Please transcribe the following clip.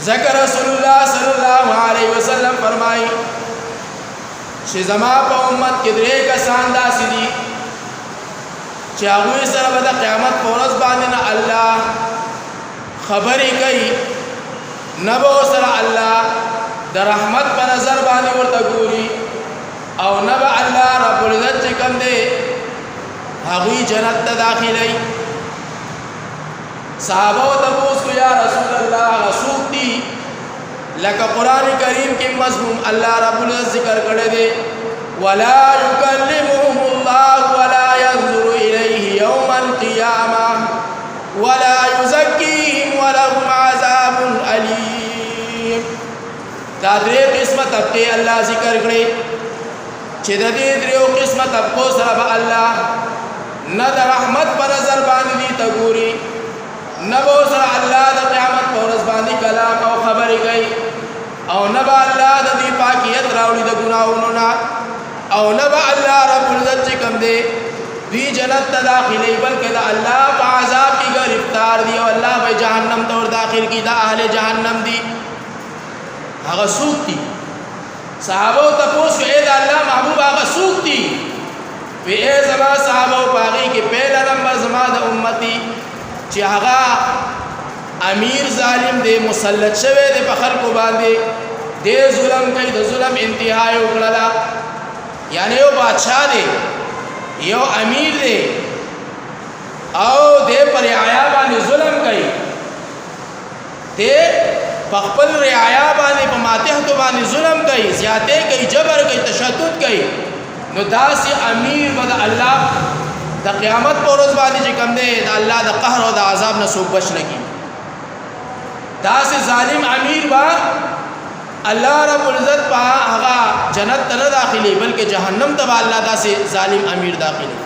ذکر رسول اللہ صلی اللہ علیہ وسلم فرمائی چې زما په امت کې درې کسان داسې دي چې هغوی سره به د قیامت په ورځ باندې نه الله خبرې کوي، نه به ورسره الله د رحمت په نظر باندې ورته ګوري، او نه به الله رب العزت چې کوم دی هغوی جنت ته داخلوي. صحابه تپوس کو یا رسول الله رسول دی لکه قرآن کریم کې مضمون الله رب العزت ذکر کړی دی ولا يكلمهم الله ولا ينظر إليه يوم القيامة ولا يزكيهم ولهم عذاب أليم. دا درې قسمه طبقه الله ذکر کړی چې د دې دریو قسمه طبقو سره به الله نه د رحمت په نظر باندې دي ته ګوري، نه به سره الله د قیامت په ورځ باندې کلام او خبرې کوي، او نه به الله د دې پاکیت راوړي د ګناهونو نه، او نه به الله رب العزت چې کوم دی دوی جنت ته داخلوي، بلکې د الله په عذاب کې گرفتار دي او الله به جهنم ته ور داخل کړي. دا اهل جهنم دي. هغه څوک دي؟ صحابه تپوس کو اے د الله محبوب هغه څوک دي؟ وی اے زما صحابه په هغې کې پهلا نمبر زما د امتي چې هغه امیر ظالم دی، مسلط شوی دی په خلکو باندې، دی ظلم کوي، د ظلم انتها یې وکړله. یعنی یو بادشاہ دی، یو امیر دی او دی پر رعایا باندې ظلم کوي، دی په خپل رعایا باندې په ماتحتو باندې ظلم کوي، زیاتې کوي، جبر کوي، تشدد کوي. نو داسې امیر به د الله د قیامت په ورځ باندې چې کوم دی د الله د قهر او د عذاب نه څوک بچ نه کړي. داسې ظالم امیر به الله رب العزت په هغه جنت ته نه داخلي، بلکې جهنم ته به الله داسې ظالم امیر داخلي.